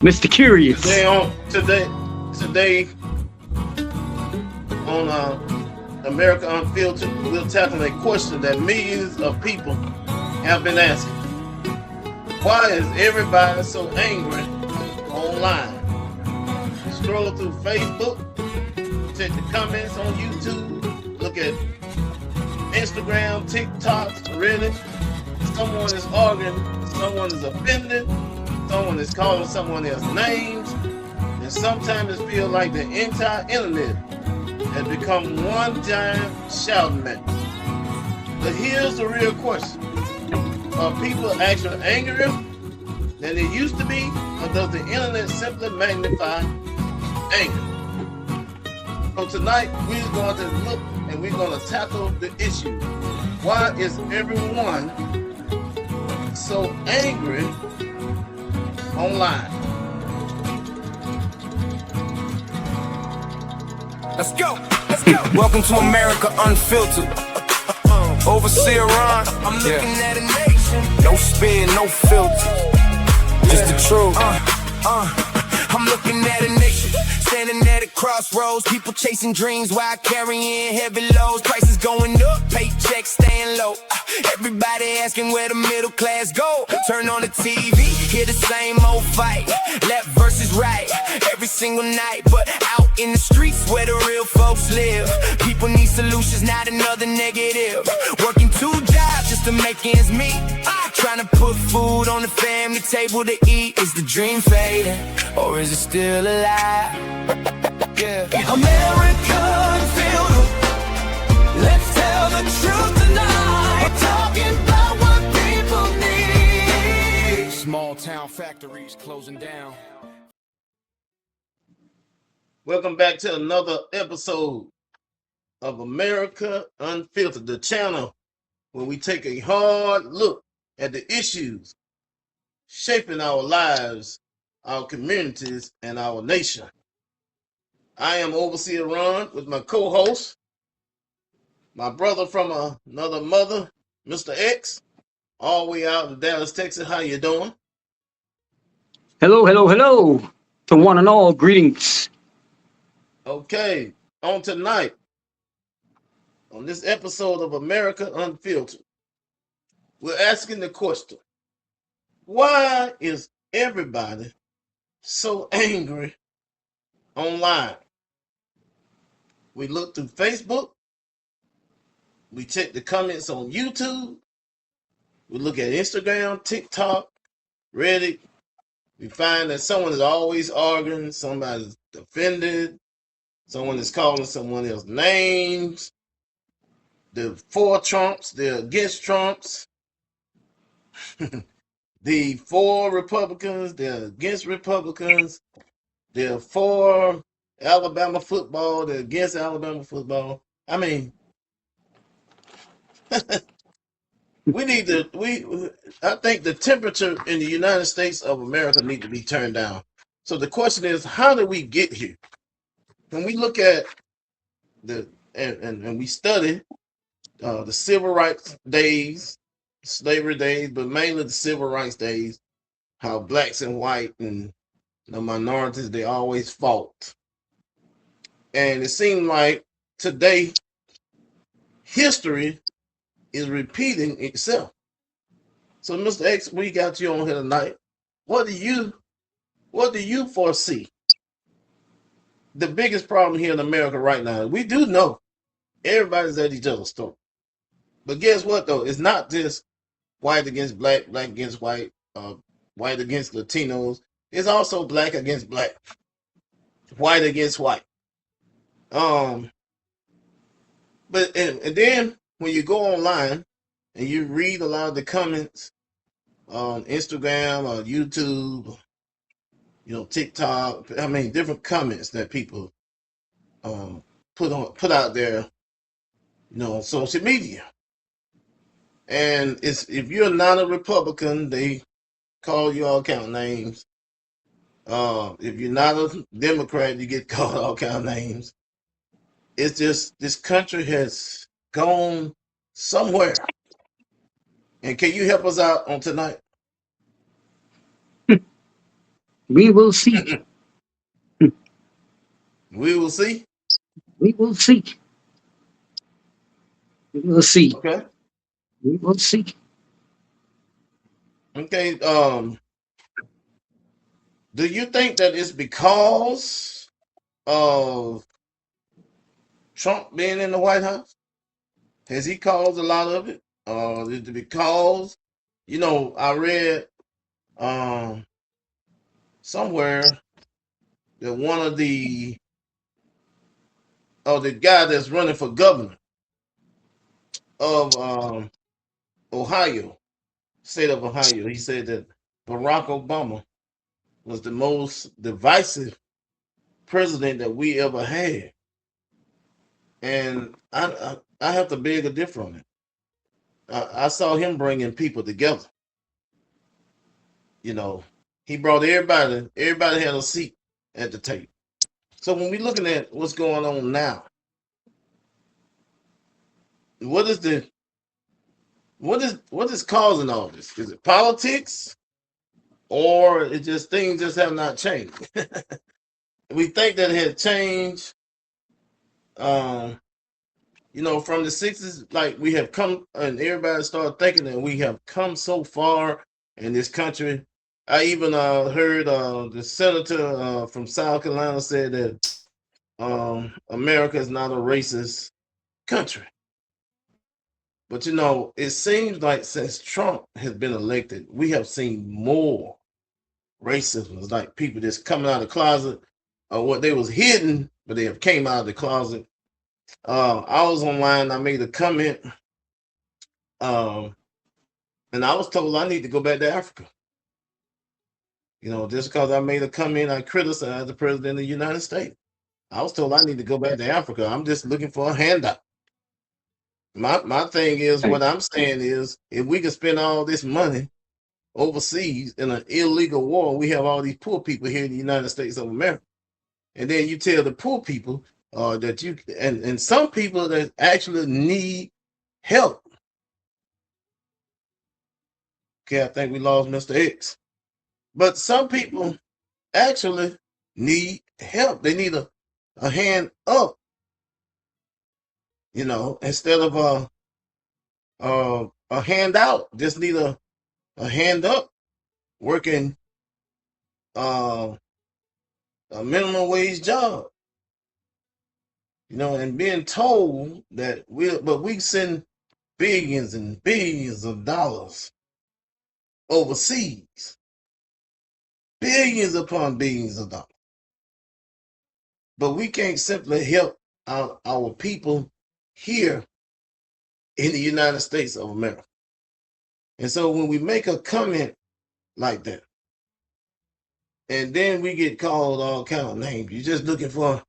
Mr. Curious. Today on America Unfiltered, we're tackling a question that millions of people have been asking. Why is everybody so angry online? Scroll through Facebook, check the comments on YouTube, look at Instagram, TikTok, Reddit. Someone is arguing, someone is offended, someone is calling someone else names, and sometimes it feels like the entire internet has become one giant shouting match. But here's the real question. Are people actually angrier than they used to be, or does the internet simply magnify anger? So tonight we're going to look and we're going to tackle the issue. Why is everyone so angry online? Let's go. Welcome to America Unfiltered. Overseer Ron, I'm looking at a nation. No spin, no filter. Just the truth. I'm looking at a nation. Standing at a crossroads. People chasing dreams while carrying heavy loads. Prices going up, paychecks staying low. Everybody asking where the middle class go. Turn on the TV, hear the same old fight. Left versus right, every single night. But out in the streets where the real folks live, people need solutions, not another negative. Working 2 jobs just to make ends meet. Trying to put food on the family table to eat. Is the dream fading, or is it still alive? Yeah. America Unfiltered, let's tell the truth tonight. Talking about what people need. Small town factories closing down. Welcome back to another episode of America Unfiltered, the channel where we take a hard look at the issues shaping our lives, our communities, and our nation. I am Overseer Ron with my co-host, my brother from another mother, Mr. X, all the way out in Dallas, Texas. How you doing? Hello. To one and all, greetings. Okay, on tonight, on this episode of America Unfiltered, we're asking the question, why is everybody so angry online? We look through Facebook, we check the comments on YouTube, we look at Instagram, TikTok, Reddit. We find that someone is always arguing, somebody's offended, someone is calling someone else names. They're for Trumps, they're against Trumps. The for Republicans, they're against Republicans. They're for Alabama football, they're against Alabama football. I mean, I think the temperature in the United States of America need to be turned down. So the question is, how did we get here? When we look at and we study the civil rights days, slavery days, but mainly the civil rights days, how blacks and white and the minorities, they always fought. And it seemed like today history is repeating itself. So Mr. X, we got you on here tonight. What do you foresee the biggest problem here in America right now? We do know everybody's at each other's throat. But guess what though? It's not just white against black, black against white, white against Latinos. It's also black against black, white against white. But and then when you go online and you read a lot of the comments on Instagram or YouTube, TikTok, I mean different comments that people put out there, on social media. And if you're not a Republican, they call you all kind of names. If you're not a Democrat, you get called all kind of names. It's just this country has gone somewhere. And can you help us out on tonight? We will see. We will see. We will see. We will see. Okay. We will see. Okay. Do you think that it's because of Trump being in the White House? Has he caused a lot of it? Is it because, I read somewhere that one of the guy that's running for governor of Ohio, state of Ohio, he said that Barack Obama was the most divisive president that we ever had. And I have to beg a differ on it. I saw him bringing people together. He brought everybody. Everybody had a seat at the table. So when we're looking at what's going on now, what is causing all this? Is it politics, or it just things just have not changed? We think that it had changed. From the 60s, like we have come, and everybody started thinking that we have come so far in this country. I even heard the senator from South Carolina said that America is not a racist country. But it seems like since Trump has been elected, we have seen more racism. It's like people just coming out of the closet, or what they was hidden, but they have came out of the closet. I was online, I made a comment, and I was told I need to go back to Africa. Just because I made a comment, I criticized the president of the United States. I was told I need to go back to Africa. I'm just looking for a handout. My thing is, what I'm saying is, if we can spend all this money overseas in an illegal war, we have all these poor people here in the United States of America. And then you tell the poor people that you, and some people that actually need help. Okay, I think we lost Mr. X. But some people actually need help. They need a hand up, instead of a handout. Just need a hand up, working a minimum wage job, and being told that we send billions and billions of dollars overseas, billions upon billions of dollars, but we can't simply help our people here in the United States of America. And so when we make a comment like that, and then we get called all kind of names, you're just looking for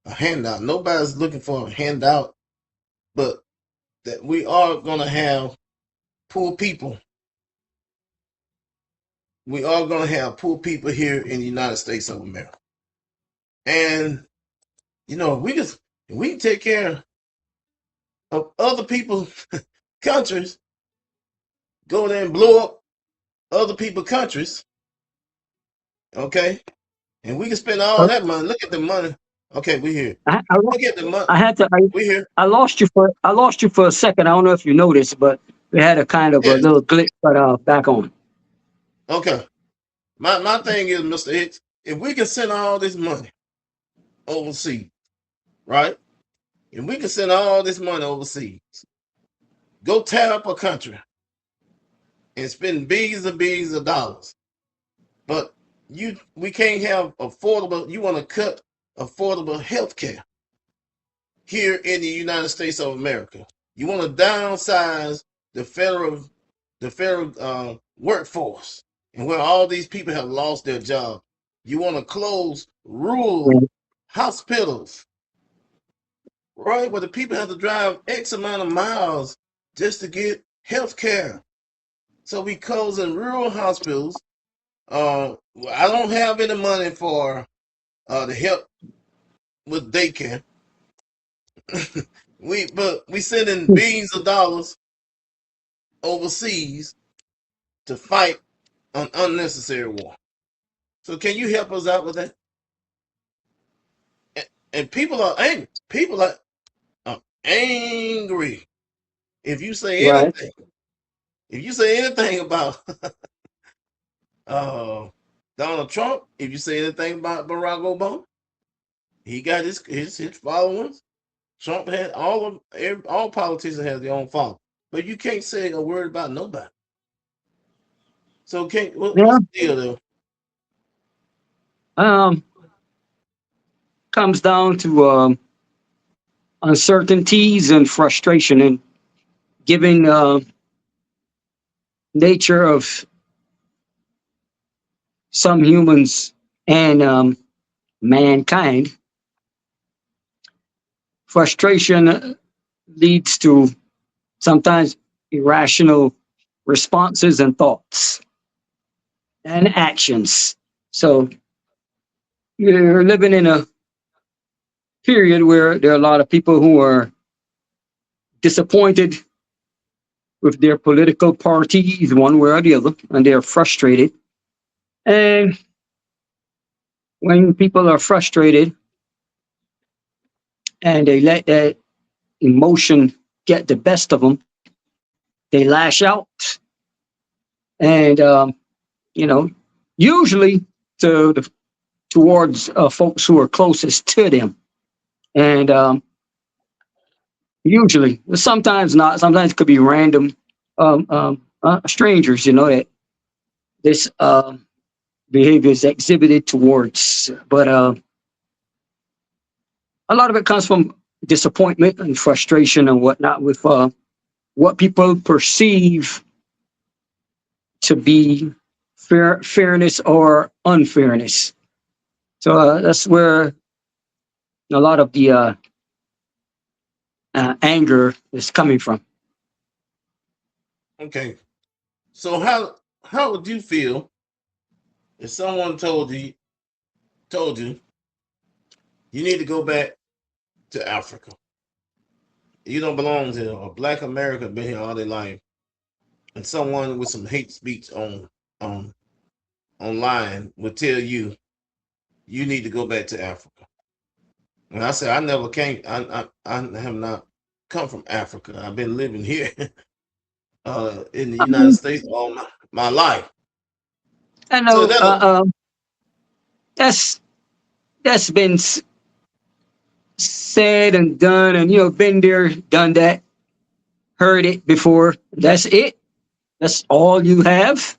a handout. Nobody's looking for a handout, but that we are going to have poor people. We are going to have poor people here in the United States of America. And, we can take care of other people's countries, go there and blow up other people's countries, okay? And we can spend all that money. Look at the money. Okay, we're here. Look at the money. We're here. I lost you for a second. I don't know if you noticed, but we had a kind of a little glitch, but back on. Okay. My thing is, Mr. Hicks, if we can send all this money overseas, right? If we can send all this money overseas, go tear up a country and spend billions and billions of dollars. But we can't have affordable, you want to cut affordable health care here in the United States of America. You want to downsize the federal workforce, and where all these people have lost their job. You want to close rural hospitals, right, where the people have to drive X amount of miles just to get health care. So we closing rural hospitals. I don't have any money for the help with daycare. we sending billions of dollars overseas to fight an unnecessary war. So can you help us out with that? And people are angry. People are angry. If you say Right. anything, about Donald Trump, if you say anything about Barack Obama, he got his followers. Trump had all politicians have their own followers, but you can't say a word about nobody. So what's the deal though? Comes down to uncertainties and frustration, and given nature of some humans and mankind, frustration leads to sometimes irrational responses and thoughts and actions. So you're living in a period where there are a lot of people who are disappointed with their political parties, one way or the other, and they're frustrated. And when people are frustrated and they let that emotion get the best of them, they lash out. And, usually towards folks who are closest to them. And usually, sometimes not, sometimes it could be random strangers, that this behavior is exhibited towards. But a lot of it comes from disappointment and frustration and whatnot with what people perceive to be fairness or unfairness. So that's where a lot of the anger is coming from. Okay. So how would you feel if someone told you you need to go back to Africa? You don't belong here, or Black America been here all their life, and someone with some hate speech online would tell you need to go back to Africa. And I said, I never came. I have not come from Africa. I've been living here in the United States all my life. I know that's been said and done, and been there, done that, heard it before. That's it. That's all you have.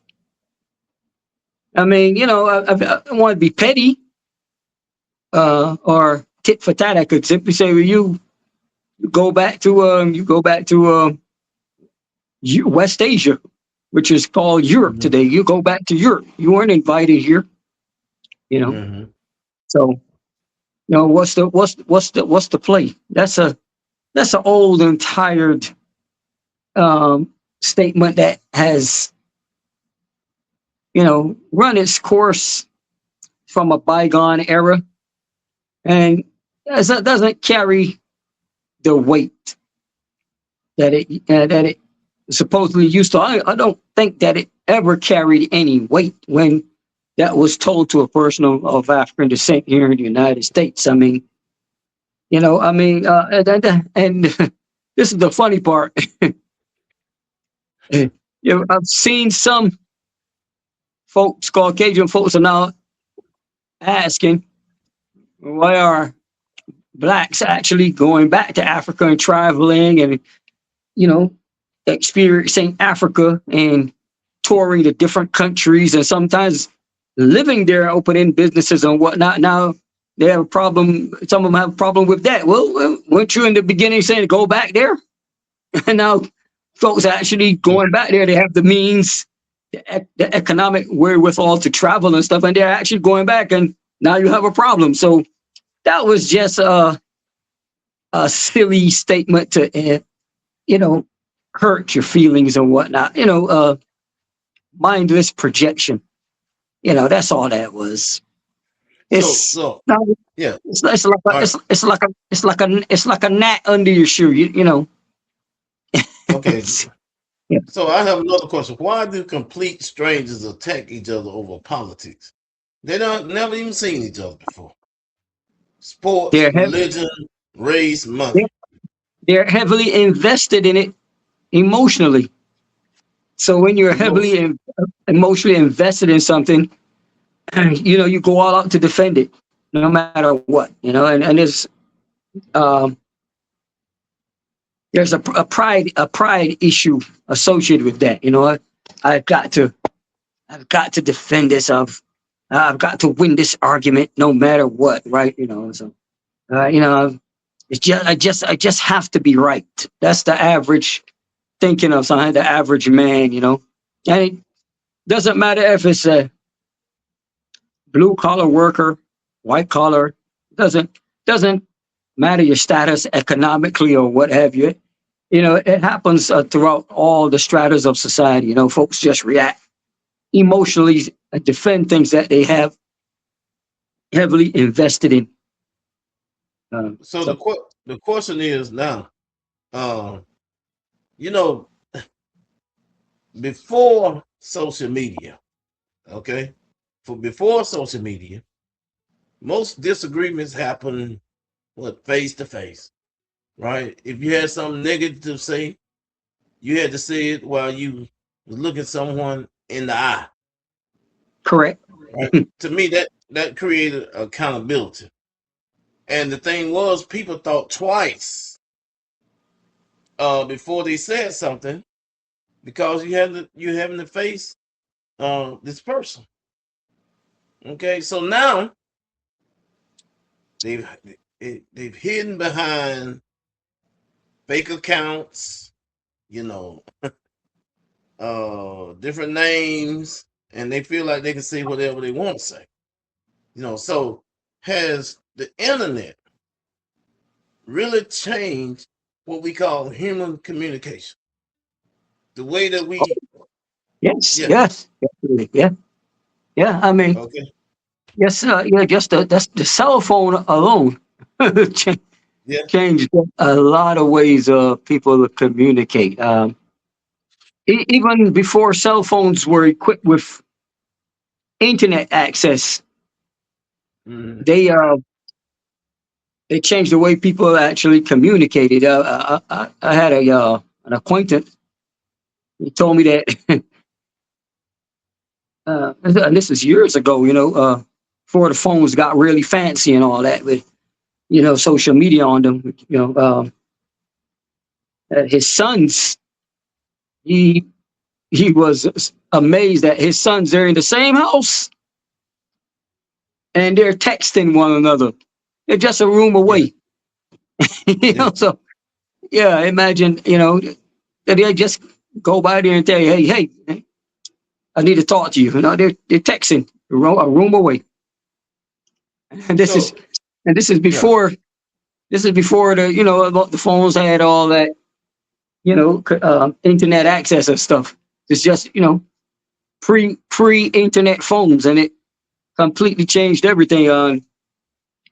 I mean, I don't want to be petty or tit for tat. I could simply say, well, you go back to West Asia, which is called Europe today. You go back to Europe. You weren't invited here. So what's the play? That's an old and tired statement that has run its course from a bygone era, and doesn't carry the weight that it supposedly used to. I don't think that it ever carried any weight when that was told to a person of African descent here in the United States. I mean, and this is the funny part. I've seen some folks, Caucasian folks, are now asking, why are Blacks actually going back to Africa and traveling and, experiencing Africa and touring the different countries and sometimes living there, opening businesses and whatnot. Now they have a problem. Some of them have a problem with that. Well, weren't you in the beginning saying go back there? And now folks are actually going back there. They have the means, the economic wherewithal to travel and stuff, and they're actually going back, and now you have a problem. So that was just a silly statement to, hurt your feelings and whatnot. Mindless projection. That's all that was. It's yeah. It's like a gnat under your shoe. Okay. Yeah. So I have another question. Why do complete strangers attack each other over politics? They don't never even seen each other before. Sports, They're heavy, religion, race, money. they're heavily invested in it emotionally. So when you're heavily Emotion. emotionally invested in something, you go all out to defend it, no matter what. And um, there's a pride issue associated with that. I've got to I've got to defend this. I've got to win this argument no matter what, right? So uh, you know I just have to be right. That's the average thinking of something, the average man. And it doesn't matter if it's a blue collar worker, white collar. Doesn't matter your status economically or what have you. It happens throughout all the stratas of society. Folks just react emotionally and defend things that they have heavily invested in. So So the question is now, um, you know, before social media, okay, before social media, most disagreements happen face to face, right? If you had something negative to say, you had to say it while you was looking someone in the eye, correct. right? To me, that created accountability. And the thing was, people thought twice before they said something because you having to face this person. Okay, so now they've they've hidden behind fake accounts, you know, different names, and they feel like they can say whatever they want to say. So has the internet really changed what we call human communication? The way that we, Yes, yeah, yes, definitely. Yeah, yeah. I mean, okay, yes, yeah. Just that's the cell phone alone cha- yeah, changed a lot of ways people communicate. Even before cell phones were equipped with internet access, mhm, they they changed the way people actually communicated. I had an acquaintance. He told me that, and this is years ago. Before the phones got really fancy and all that, with social media on them. His sons, he he was amazed that his sons are in the same house and they're texting one another. They're just a room yeah, away. yeah. So yeah, imagine that they just go by there and tell you, hey, I need to talk to you. They're texting a room away. And this is So and yeah, this is before the phones had all that internet access and stuff. It's just pre internet phones, and it completely changed everything.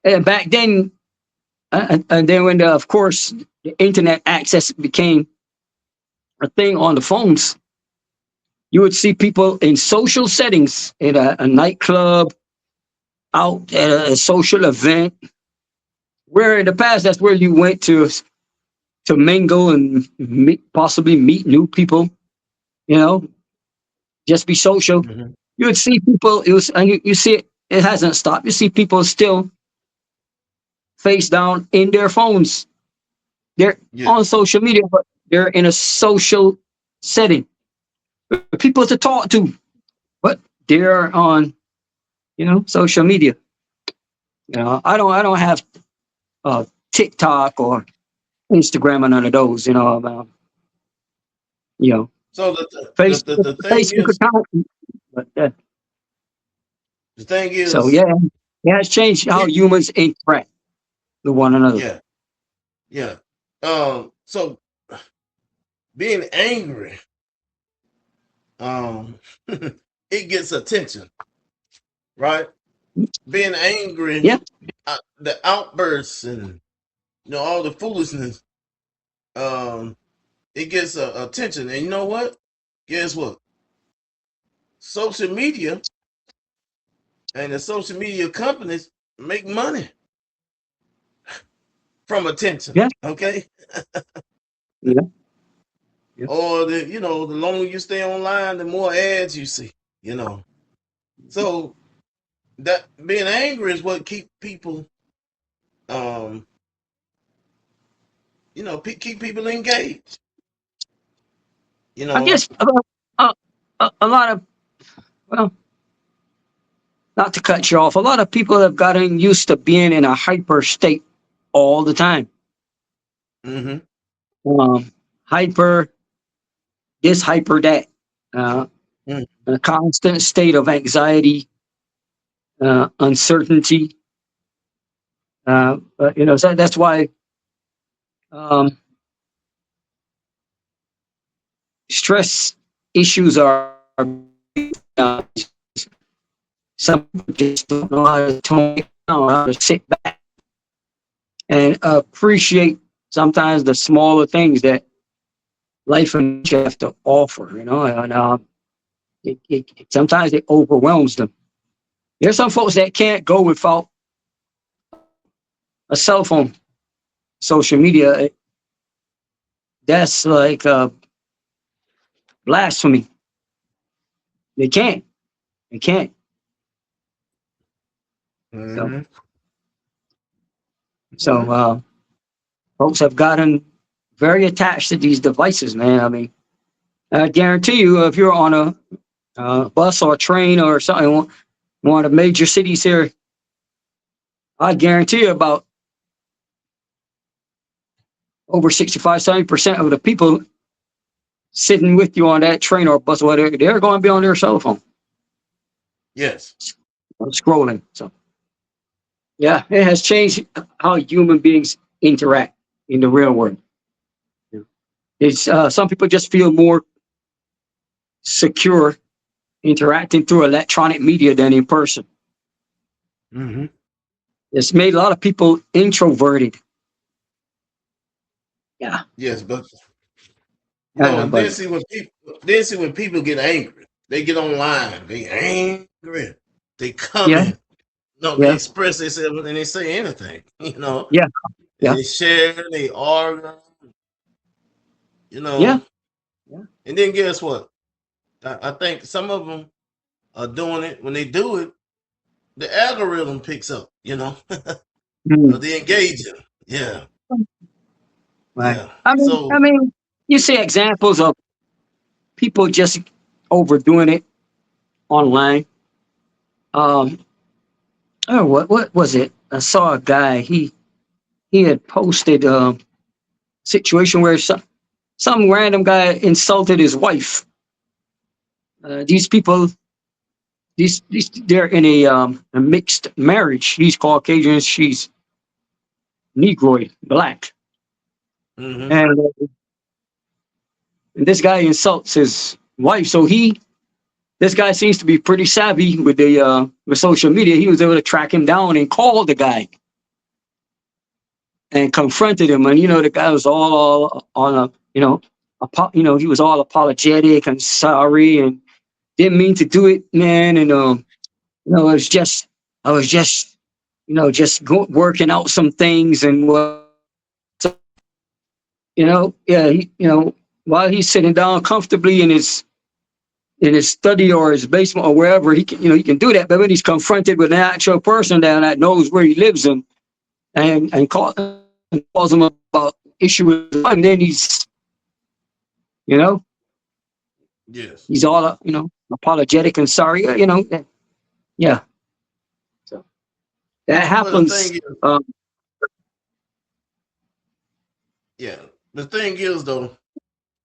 And back then, and then when of course the internet access became a thing on the phones, you would see people in social settings, in a nightclub, out at a social event, where in the past that's where you went to mingle and possibly meet new people. You know, just be social. mhm, You would see people. It was, and you see it. It hasn't stopped. You see people still face down in their phones. They're yeah. on social media, but they're in a social setting. People to talk to, but they're on social media. I don't have TikTok or Instagram or none of those. You know, So the Facebook thing Facebook is, account. But the thing so is, yeah, it has changed how people, humans interact with one another. yeah, yeah. So being angry, um, it gets attention, right? Being angry, Yeah, the outbursts and all the foolishness, um, it gets attention. And you know what? Guess what? Social media And the social media companies make money from attention. Yeah. Okay. Yeah. Yeah. Or the longer you stay online, the more ads you see. So that being angry is what keep people, keep people engaged. I guess a lot of, well, not to cut you off, a lot of people have gotten used to being in a hyper state all the time. Mm-hmm. Hyper this, hyper that. A constant state of anxiety, uncertainty. So that's why stress issues are some people just don't know how to tone it down, how to sit back and appreciate sometimes the smaller things that life and nature have to offer, and sometimes it overwhelms them. There's some folks that can't go without a cell phone, social media. That's like blasphemy. They can't. They can't. Mm-hmm. So folks have gotten very attached to these devices, man. I mean, I guarantee you, if you're on a bus or a train or something, one of the major cities here, I guarantee you about over 65-70% of the people sitting with you on that train or bus, whatever, they're going to be on their cell phone. Yes. Scrolling. So, yeah, it has changed how human beings interact in the real world. It's some people just feel more secure interacting through electronic media than in person. Mm-hmm. It's made a lot of people introverted. Yeah. Yes, but But then see when people get angry, they get online, they angry, they comment, they express themselves and they say anything, Yeah. They share, they argue, Yeah. And then guess what? I think some of them are doing it. When they do it, the algorithm picks up, they engage them. Yeah. Right. Yeah. I mean, you see examples of people just overdoing it online. What was it? I saw a guy. He had posted a situation where some random guy insulted his wife. These people, they're in a mixed marriage. He's Caucasian, she's Negroid, black. Mm-hmm. And this guy insults his wife. So this guy seems to be pretty savvy with with social media. He was able to track him down and call the guy and confronted him. And the guy was all on he was all apologetic and sorry and didn't mean to do it, man. And I was just working out some things and while he's sitting down comfortably in his study or his basement or wherever he can do that. But when he's confronted with an actual person that knows where he lives and calls him about issue with life, and then he's yes, he's all apologetic and sorry, yeah. So that happens. The thing is though,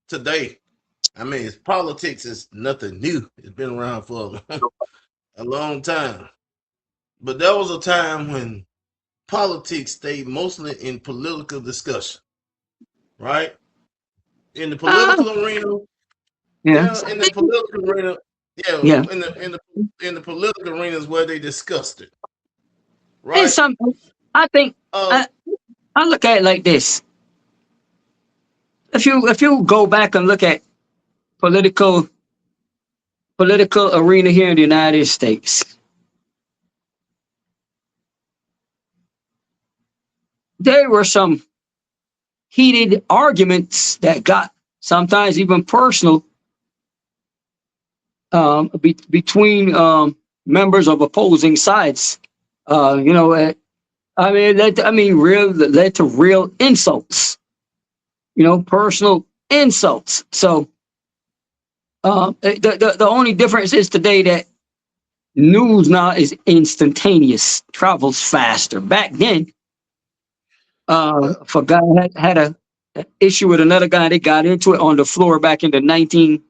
today, I mean, politics is nothing new. It's been around for a long time. But there was a time when politics stayed mostly in political discussion, right? In the political arena, in the political arena, in the political arena is where they discussed it, right? And I think I look at it like this. If you go back and look at political arena here in the United States, there were some heated arguments that got sometimes even personal between members of opposing sides. You know, led to real insults. You know, personal insults. So the only difference is today that news now is instantaneous, travels faster. Back then, if a guy had a issue with another guy, they got into it on the floor back in the 1860s,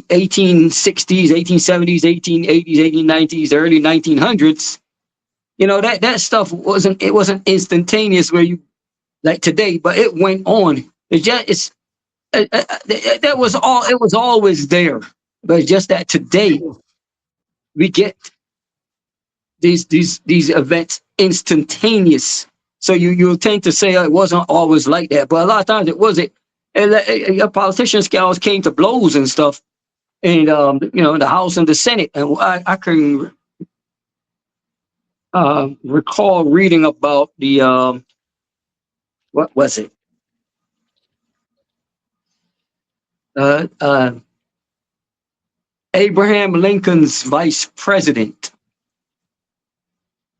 1870s, 1880s, 1890s, early 1900s. You know, that stuff wasn't instantaneous where you like today, but it went on. That was all. It was always there, but it's just that today we get these events instantaneous. So you'll tend to say it wasn't always like that, but a lot of times it wasn't. Politicians always came to blows and stuff, and you know, the House and the Senate. And I can recall reading about the what was it? Abraham Lincoln's vice president.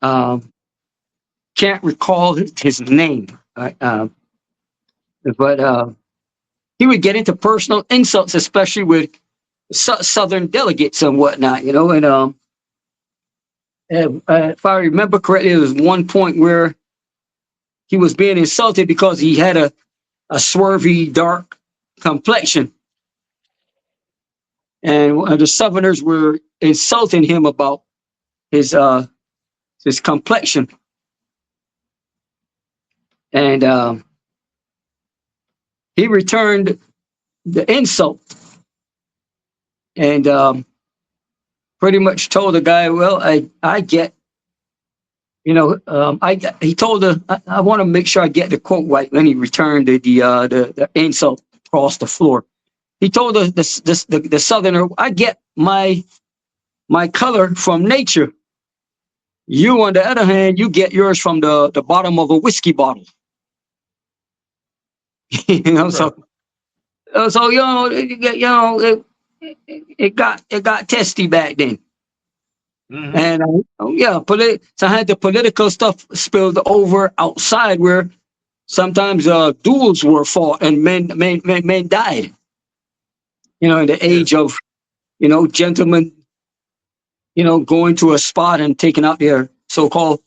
Can't recall his name, but he would get into personal insults, especially with Southern delegates and whatnot, you know. And if I remember correctly, there was one point where he was being insulted because he had a swarthy, dark complexion. And the Southerners were insulting him about his complexion. And he returned the insult and pretty much told the guy, well, I get, you know, he told I want to make sure I get the quote right when he returned the insult across the floor. He told the Southerner, I get my color from nature. You, on the other hand, you get yours from the bottom of a whiskey bottle. You know, so you know, it got testy back then. Mm-hmm. And so I had the political stuff spilled over outside where sometimes duels were fought and men died. You know, in the age of, you know, gentlemen, you know, going to a spot and taking out their so-called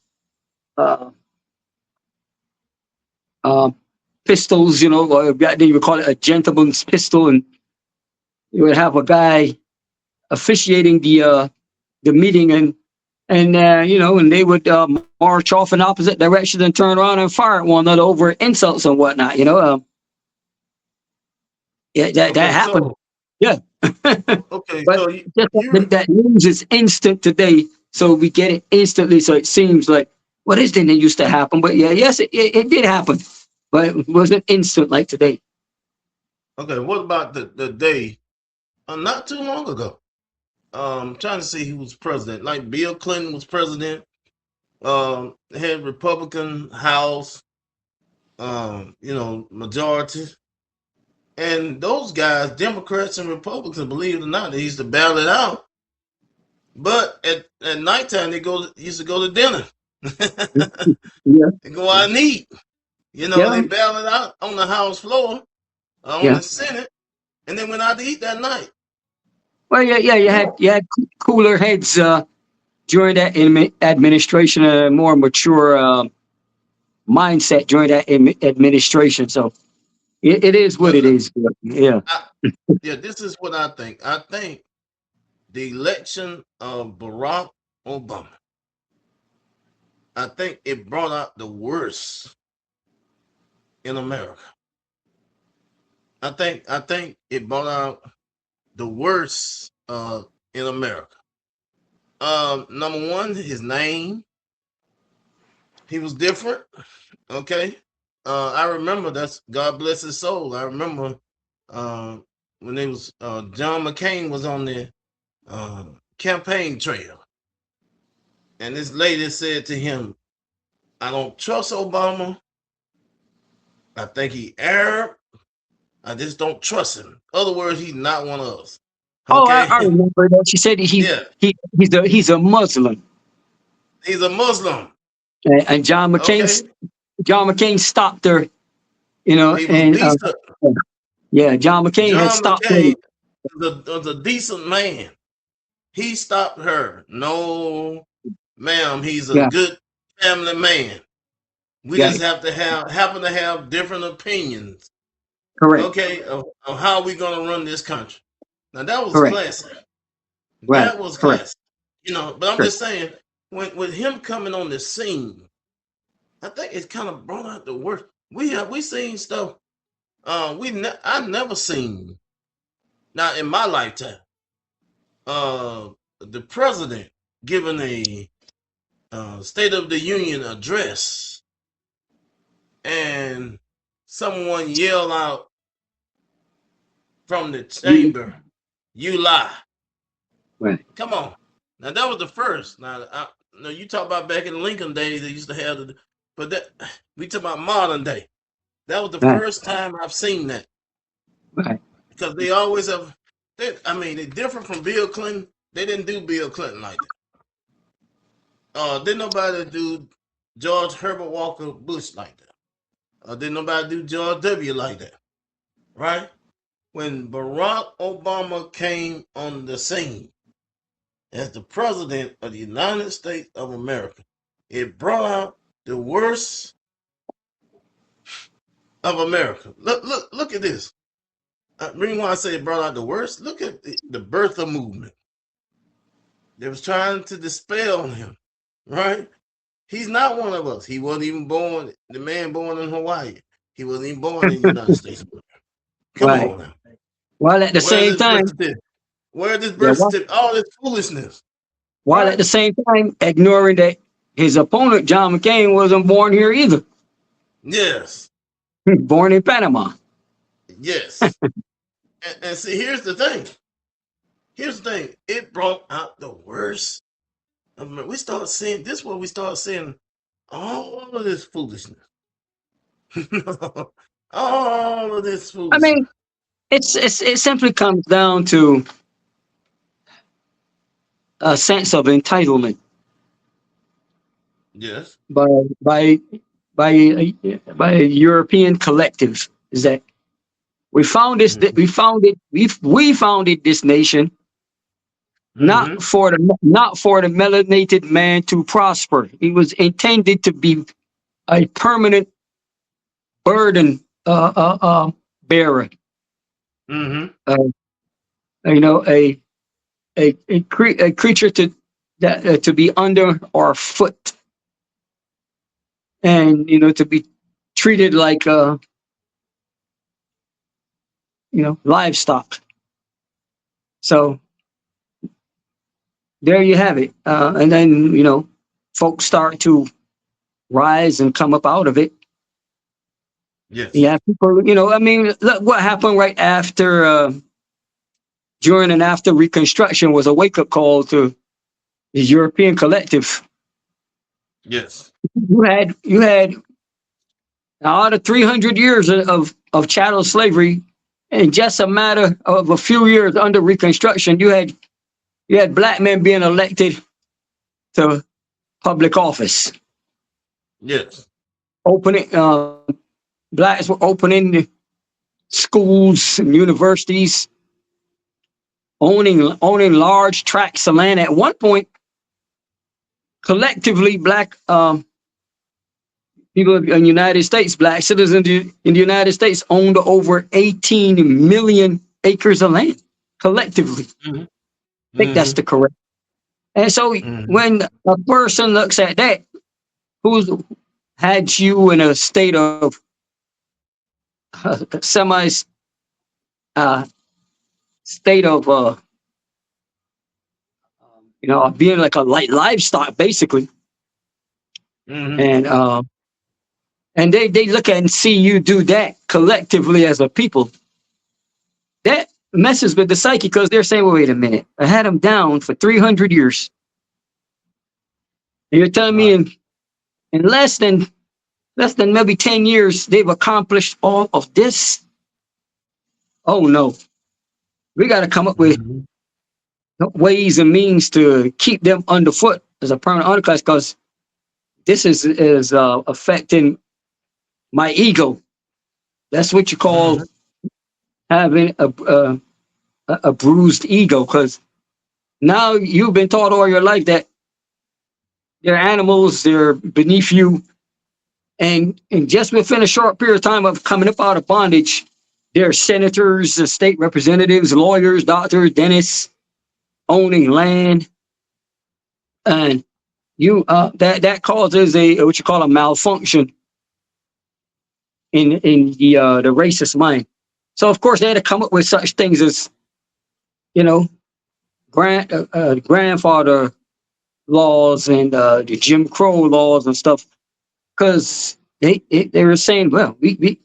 pistols, you know, or they would call it a gentleman's pistol, and you would have a guy officiating the meeting, and you know, and they would march off in opposite directions and turn around and fire at one another over insults and whatnot. You know, that happened. Yeah. Okay. But So that news is instant today, so we get it instantly. So it seems like, well, this didn't used to happen, but yes, it did happen, but it wasn't instant like today. Okay. What about the day not too long ago? Trying to see who was president. Like Bill Clinton was president. Had Republican House, you know, majority. And those guys, Democrats and Republicans, believe it or not, they used to battle it out. But at nighttime, they used to go to dinner. They go out and eat. You know, they battle it out on the House floor, on the Senate, and they went out to eat that night. Well, you had cooler heads during that administration, a more mature mindset during that administration. So it is what it is. Yeah. This is what I think. I think the election of Barack Obama, I think it brought out the worst in America. I think it brought out the worst in America. Number one, his name. He was different. Okay. I remember, that's God bless his soul. I remember when it was John McCain was on the campaign trail, and this lady said to him, I don't trust Obama. I think he Arab. I just don't trust him. In other words, he's not one of us. Oh, Okay. I remember that. She said Yeah, he's a Muslim. he's a Muslim. And Okay. John McCain stopped her, you know, He was and decent. yeah, John McCain had John stopped her. McCain was a decent man. He stopped her. No, ma'am, he's a Yeah, good family man. We yeah, just have to happen to have different opinions, correct, okay, of how we're gonna run this country. Now that was correct, classic. right, That was correct, classic. But I'm correct. just saying, when with him coming on the scene, I think it's kind of brought out the worst. We seen stuff I never seen, not in my lifetime. The president giving a State of the Union address, and someone yell out from the You, chamber, "You lie!" right, Come on. Now that was the first. Now, you talk about back in Lincoln days, they used to have but that we talk about modern day. That was the right, first time I've seen that, right, because they always have. They're different from Bill Clinton. They didn't do Bill Clinton like that. Didn't nobody do George Herbert Walker Bush like that. Didn't nobody do George W. like that, right? When Barack Obama came on the scene as the president of the United States of America, it brought out the worst of America. Look at this. The reason why I say it brought out the worst, look at the birther movement. They was trying to dispel him, right? He's not one of us. He wasn't even born, the man born in Hawaii. He wasn't even born in the United States of America. Come right. on now. While at the Where's same this birth time, certificate? Where's this yeah, birth certificate? All this foolishness, while at right? the same time ignoring that his opponent John McCain wasn't born here either. Yes, Born in Panama. yes. And see, here's the thing. Here's the thing. It brought out the worst. We start seeing this. Where we start seeing all of this foolishness. All of this I foolishness. mean, it simply comes down to a sense of entitlement Yes. by a European collective. Is that we found this? Mhm. We founded this nation Mhm. not for the melanated man to prosper. It was intended to be a permanent burden bearer. Mhm. You know, a creature to be under our foot, and you know, to be treated like livestock. So there you have it. And then folks start to rise and come up out of it. Yes. Yeah, people. I mean, look what happened right after, during and after Reconstruction was a wake up call to the European collective. Yes. You had out of 300 years of chattel slavery, in just a matter of a few years under Reconstruction, you had black men being elected to public office. Yes. Blacks were opening schools and universities, owning large tracts of land. At one point, collectively, black people in the United States, black citizens in the United States owned over 18 million acres of land collectively. Mhm. I think that's the correct. And so when a person looks at that, who's had you in a state of state of being like a livestock basically, Mhm. and they look at and see you do that collectively as a people, that messes with the psyche, because they're saying, well, wait a minute, I had them down for 300 years. And you're telling me in less than maybe 10 years, they've accomplished all of this. Oh no, we got to come up with Mhm. ways and means to keep them underfoot as a permanent underclass, because this is affecting my ego. That's what you call Mhm. having a bruised ego, because now you've been taught all your life that they're animals, they're beneath you, and just within a short period of time of coming up out of bondage, they're senators, state representatives, lawyers, doctors, dentists, owning land, and that causes a what you call a malfunction in the racist mind. So of course they had to come up with such things as, you know, grandfather laws and the Jim Crow laws and stuff, because they were saying, well, we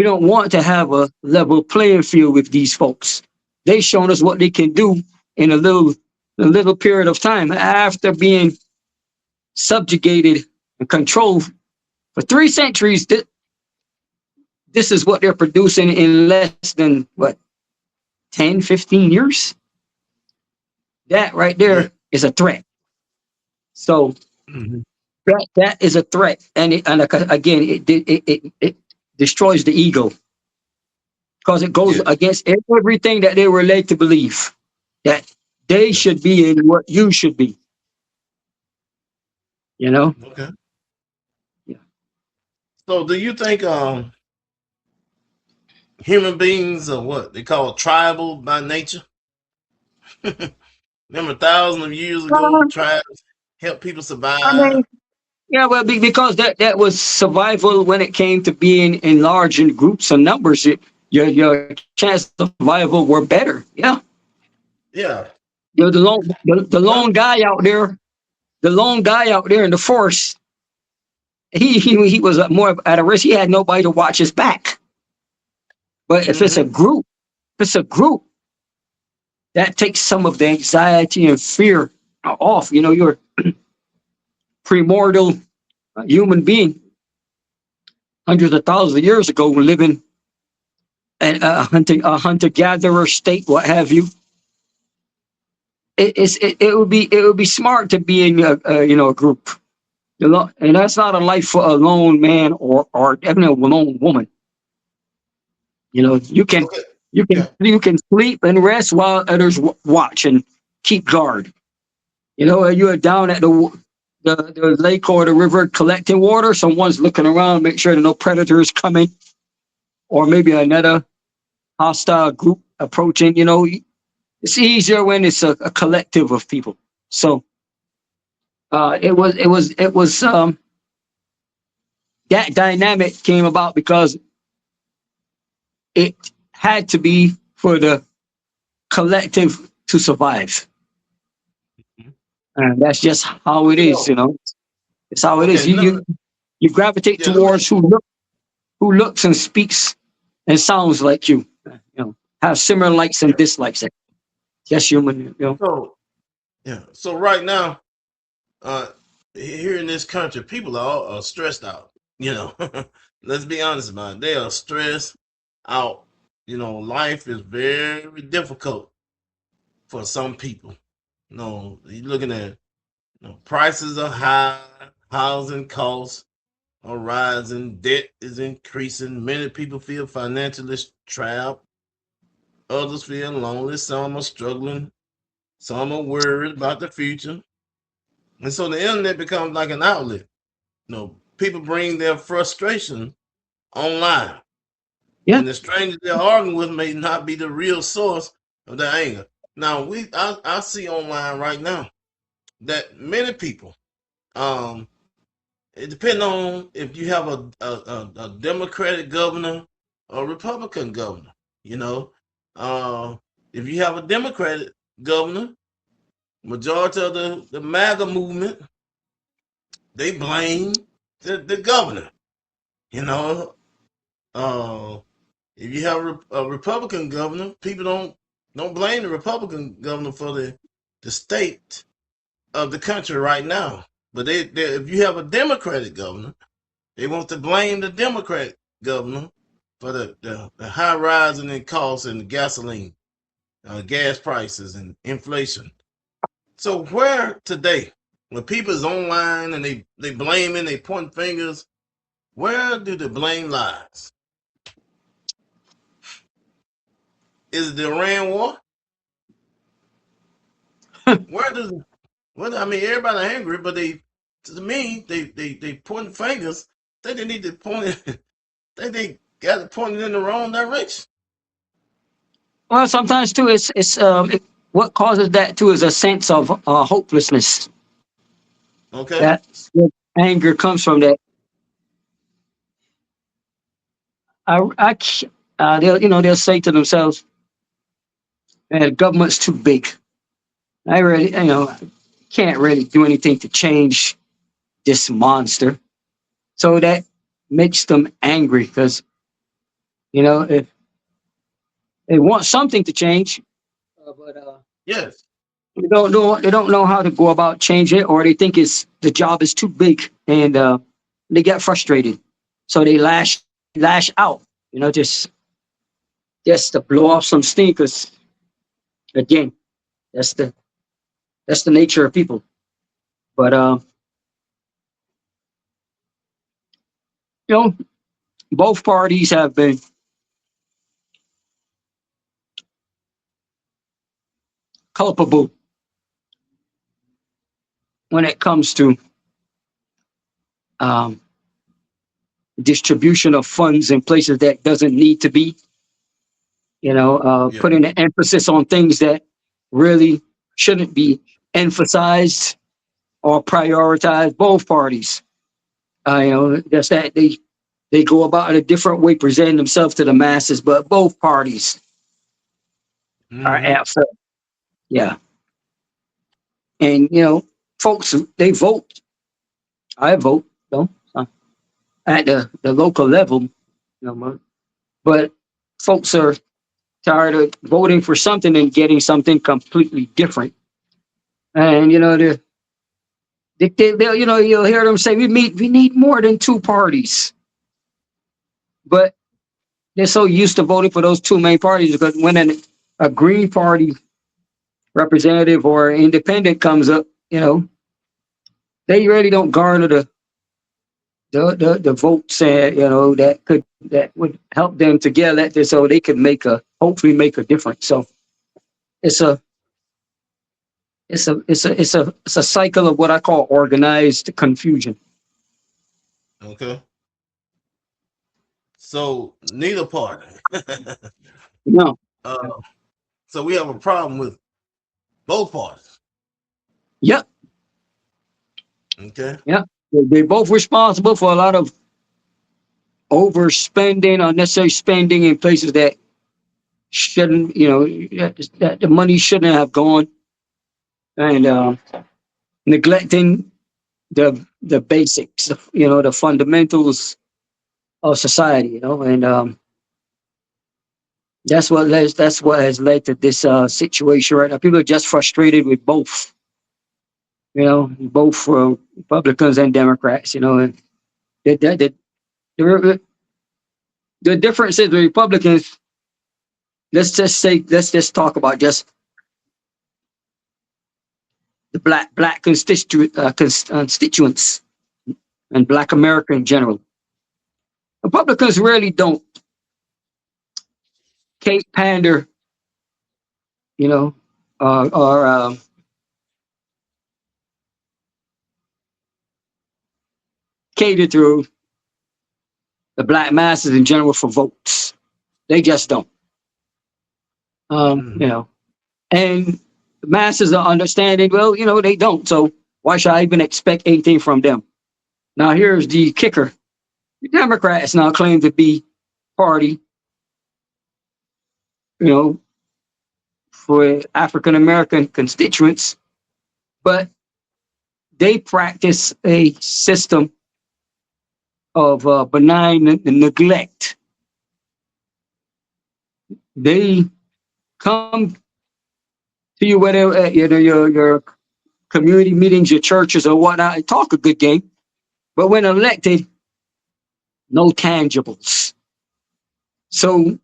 don't want to have a level playing field with these folks. They've shown us what they can do in a little period of time after being subjugated and controlled for 3 centuries. This is what they're producing in less than what, 10, 15 years. That right Yeah. there is a threat. So Mhm. that is a threat, and again, it destroys the ego, because it goes Yeah. against everything that they were led to believe that they should be in what you should be. You know? Okay. Yeah. So do you think human beings are what they call tribal by nature? Remember thousands of years ago, Uh, tribes help people I survive. mean, yeah, well, because that was survival when it came to being in large in groups and numbers. Your chance of survival were better. Yeah, Yeah. the Well, lone guy out there, in the forest, he was more at a risk. He had nobody to watch his back. But if hmm it's a group, that takes some of the anxiety and fear off. You know, you're primordial human being hundreds of thousands of years ago, living in a hunter gatherer state, what have you. It would be smart to be in a group. And that's not a life for a lone man or even a lone woman. You know, okay. Yeah. you can sleep and rest while others watch and keep guard. You know, you are down at the lake or the river collecting water. Someone's looking around, make sure there are no predators coming, or maybe another hostile group approaching. You know, it's easier when it's a collective of people. So it was that dynamic came about because it had to be for the collective to survive, Mhm. and that's just how it You is. know, You know, it's how it is. okay. No, You gravitate yeah. Let me. towards who looks and speaks and sounds like you. You know, have similar likes and Yeah. dislikes. Just human. You know. So yeah. So right now, uh, here in this country, people are stressed out. You know, let's be honest about it. They are stressed out. You know, life is very difficult for some people. You know, you're looking at, prices are high, housing costs are rising, debt is increasing. Many people feel financially trapped. Others feel lonely. Some are struggling. Some are worried about the future. And so the internet becomes like an outlet. People bring their frustration online. Yeah. And the stranger they're arguing with may not be the real source of their anger. Now, I see online right now that many people, um, it depends on if you have a Democratic governor or Republican governor. You know, if you have a Democratic governor, majority of the MAGA movement, they blame the governor. You know, uh, if you have a Republican governor, people don't blame the Republican governor for the state of the country right now. But if you have a Democratic governor, they want to blame the Democratic governor for the high rising in costs and gasoline, gas prices, and inflation. So where today, when people is online and they blaming, they point fingers, where do the blame lies? Is it the Iran war? Where does I mean, everybody angry, but to me they point fingers. They need to point it. They got it pointed in the wrong direction. Well, sometimes too, what causes that too is a sense of hopelessness. Okay. That's where anger comes from. That they'll say to themselves, "The government's too big. I really, can't really do anything to change this monster." So that makes them angry because if they want something to change, but Yes. they don't know how to go about changing it, or they think the job is too big, and they get frustrated, so they lash out, just to blow off some steam. Because again, that's the nature of people. But both parties have been culpable when it comes to distribution of funds in places that doesn't need to be. Putting an emphasis on things that really shouldn't be emphasized or prioritized. Both parties, just that they go about it a different way, presenting themselves to the masses, but both parties are at fault. Yeah. And, folks, they vote. I vote, at the local level, but folks are tired of voting for something and getting something completely different. And, you'll hear them say, we need more than two parties. But they're so used to voting for those two main parties, because when a Green Party representative or independent comes up, they really don't garner the votes, that would help them to get elected, so they could hopefully make a difference. So it's a cycle of what I call organized confusion. Okay. So neither party. No. So we have a problem with both parties. Yep. Okay. Yeah. They're both responsible for a lot of overspending, unnecessary spending in places that shouldn't, that the money shouldn't have gone, and neglecting the basics, the fundamentals of society, and that's what has led to this situation right now. People are just frustrated with both, both Republicans and Democrats, and the difference is the Republicans. Let's just talk about just the black constituents and Black America in general. Republicans really don't pander, or cater to the black masses in general for votes. They just don't. And the masses are understanding, well, they don't. So why should I even expect anything from them? Now, here's the kicker. The Democrats now claim to be party, for African American constituents, but they practice a system of benign neglect. They come to you, whether your community meetings, your churches or whatnot, and talk a good game. But when elected, no tangibles. So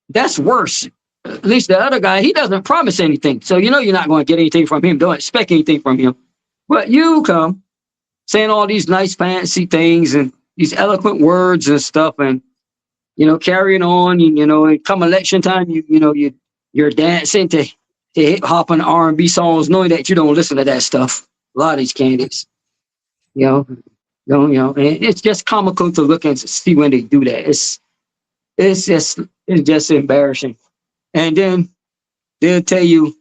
that's worse. At least the other guy, he doesn't promise anything. So you know you're not going to get anything from him. Don't expect anything from him. But you come saying all these nice fancy things and these eloquent words and stuff, and carrying on, and come election time, you're dancing to hip hop and R&B songs, knowing that you don't listen to that stuff. A lot of these candidates, and it's just comical to look and see when they do that. It's just embarrassing. And then they'll tell you,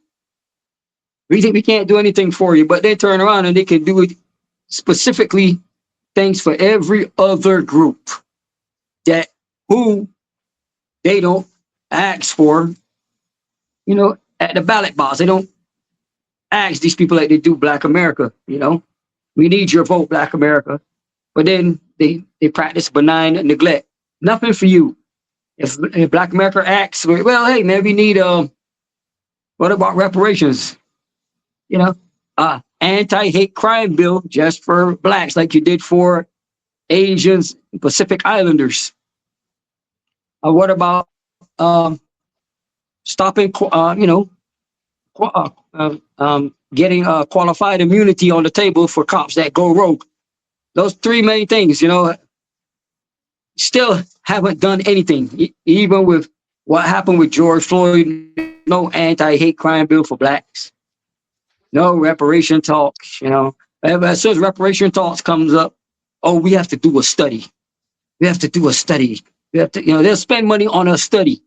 we think we can't do anything for you, but they turn around and they can do it specifically things for every other group that who they don't ask for, at the ballot box. They don't ask these people like they do Black America, we need your vote, Black America. But then they practice benign neglect. Nothing for you. If Black America asks, well, hey man, we need what about reparations? Anti-hate crime bill just for blacks, like you did for Asians, Pacific Islanders. What about stopping, getting qualified immunity on the table for cops that go rogue? Those three main things, still haven't done anything. Even with what happened with George Floyd, no anti-hate crime bill for blacks, no reparation talks. As soon as reparation talks comes up, oh, we have to do a study. We have to do a study. We have to, they'll spend money on a study.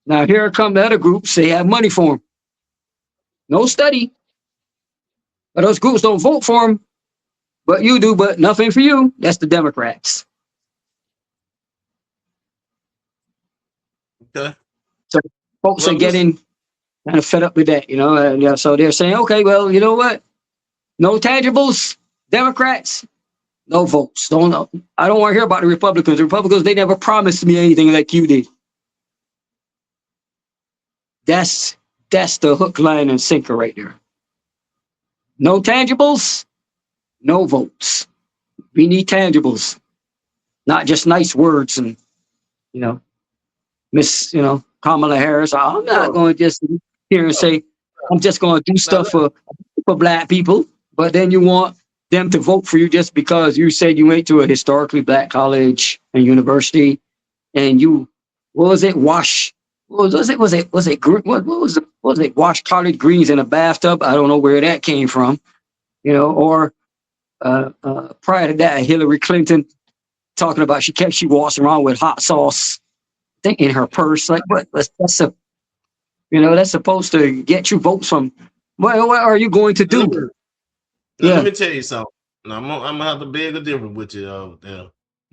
Now here come the other groups. They have money for them. No study. But those groups don't vote for them. But you do, but nothing for you. That's the Democrats. Okay. So folks are getting kind of fed up with that, so they're saying, okay, well, you know what? No tangibles, Democrats, no votes. I don't want to hear about the Republicans. The Republicans, they never promised me anything like you did. That's the hook, line, and sinker right there. No tangibles, no votes. We need tangibles, not just nice words. And, Miss, Kamala Harris, I'm not going to just here and say, I'm just going to do stuff for Black people. But then you want them to vote for you just because you said you went to a historically Black college and university, and wash collard greens in a bathtub? I don't know where that came from, or prior to that, Hillary Clinton talking about she walks around with hot sauce, I think, in her purse. Like, what? That's supposed to get you votes from. What are you going to do? Let me tell you something. Now, I'm gonna have to beg a difference with you,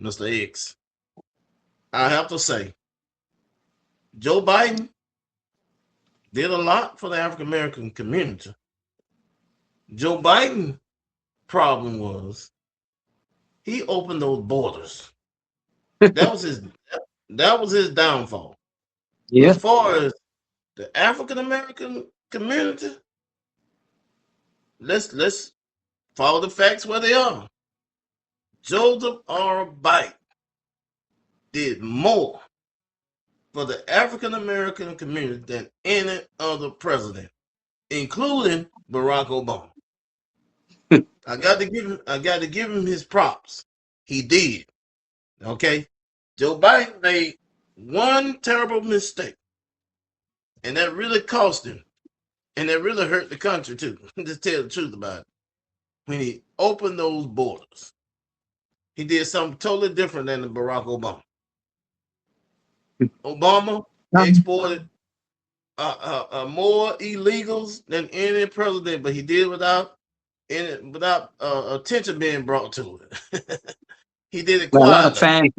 Mr. X. I have to say, Joe Biden did a lot for the African American community. Joe Biden problem was he opened those borders. That was his downfall. Yeah. As far as the African American community, let's follow the facts where they are. Joseph R. Biden did more for the African American community than any other president, including Barack Obama. I got to give him his props. He did. Okay. Joe Biden made one terrible mistake, and that really cost him, and that really hurt the country too. Just tell the truth about it. When he opened those borders, he did something totally different than Barack Obama. Obama exported more illegals than any president, but he did without attention being brought to it. He did it quietly.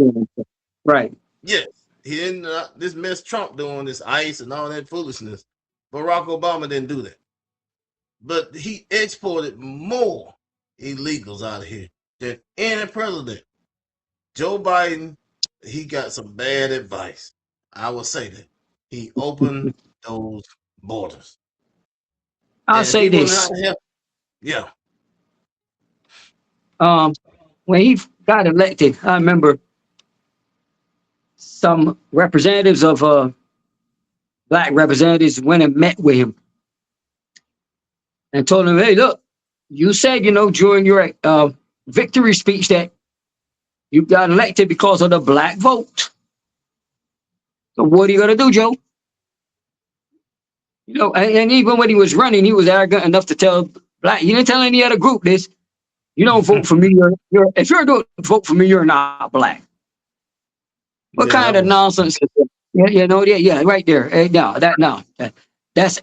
Right. Yes, he didn't. This mess Trump doing, this ICE and all that foolishness. Barack Obama didn't do that, but he exported more illegals out of here than any president. Joe Biden, he got some bad advice. I will say that he opened those borders. I'll And say he will not this. help. Yeah. Um, when he got elected, I remember some representatives of black representatives went and met with him and told him, "Hey, look, you said during your victory speech that you got elected because of the black vote. So what are you gonna do, Joe?" And even when he was running, he was arrogant enough to tell black. He didn't tell any other group this. You don't vote for me. If you're going to vote for me, you're not black. What Yeah, kind that of was. nonsense is that? Yeah, right there. That was.